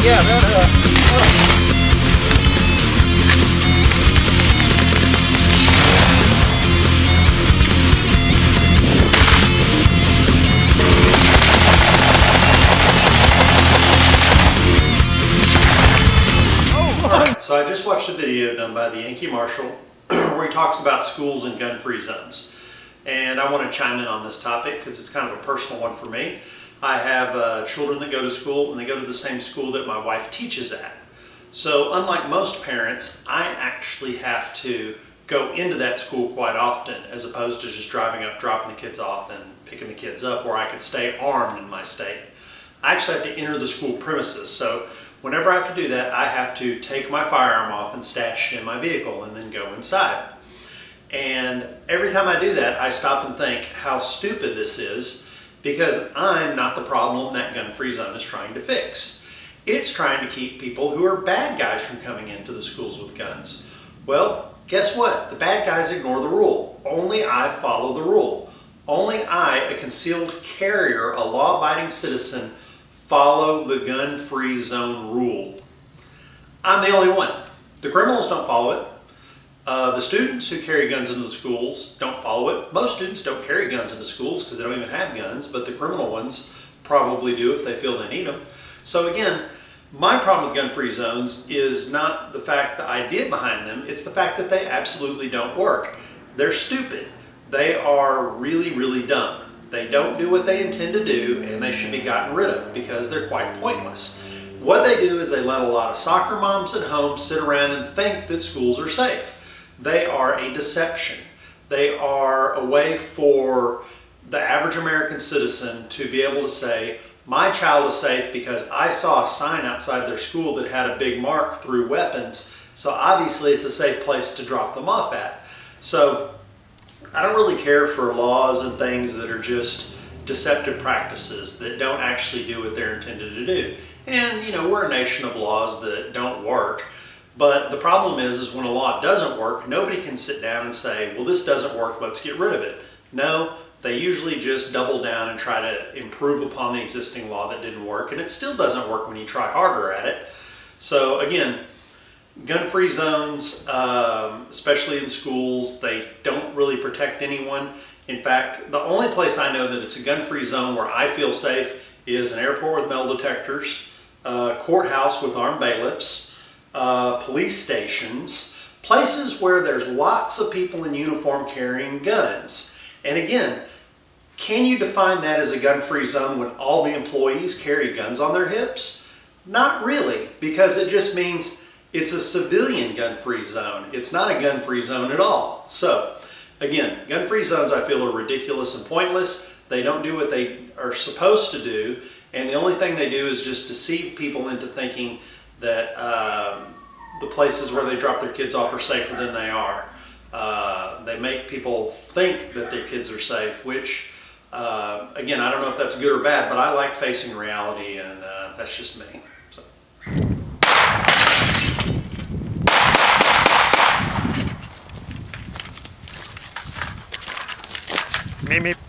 Yeah, that, So I just watched a video done by the Yankee Marshal where he talks about schools and gun-free zones. And I want to chime in on this topic because it's kind of a personal one for me. I have children that go to school, and they go to the same school that my wife teaches at. So unlike most parents, I actually have to go into that school quite often, as opposed to just driving up, dropping the kids off, and picking the kids up, where I could stay armed in my state. I actually have to enter the school premises. So whenever I have to do that, I have to take my firearm off and stash it in my vehicle and then go inside. And every time I do that, I stop and think how stupid this is, because I'm not the problem that gun-free zone is trying to fix. It's trying to keep people who are bad guys from coming into the schools with guns. Well, guess what? The bad guys ignore the rule. Only I follow the rule. Only I, a concealed carrier, a law-abiding citizen, follow the gun-free zone rule. I'm the only one. The criminals don't follow it. The students who carry guns into the schools don't follow it. Most students don't carry guns into schools because they don't even have guns, but the criminal ones probably do if they feel they need them. So again, my problem with gun-free zones is not the fact, the idea behind them, it's the fact that they absolutely don't work. They're stupid. They are really, really dumb. They don't do what they intend to do, and they should be gotten rid of because they're quite pointless. What they do is they let a lot of soccer moms at home sit around and think that schools are safe. They are a deception. They are a way for the average American citizen to be able to say, my child is safe because I saw a sign outside their school that had a big mark through weapons, so obviously it's a safe place to drop them off at. So I don't really care for laws and things that are just deceptive practices that don't actually do what they're intended to do. And you know, we're a nation of laws that don't work. But the problem is when a law doesn't work, nobody can sit down and say, well, this doesn't work, let's get rid of it. No, they usually just double down and try to improve upon the existing law that didn't work, and it still doesn't work when you try harder at it. So again, gun-free zones, especially in schools, they don't really protect anyone. In fact, the only place I know that it's a gun-free zone where I feel safe is an airport with metal detectors, a courthouse with armed bailiffs, police stations, places where there's lots of people in uniform carrying guns. And again, can you define that as a gun-free zone when all the employees carry guns on their hips? Not really, because it just means it's a civilian gun-free zone. It's not a gun-free zone at all. So again, gun-free zones I feel are ridiculous and pointless. They don't do what they are supposed to do, and the only thing they do is just deceive people into thinking that the places where they drop their kids off are safer than they are. They make people think that their kids are safe, which, again, I don't know if that's good or bad, but I like facing reality, and that's just me. So. meep, meep.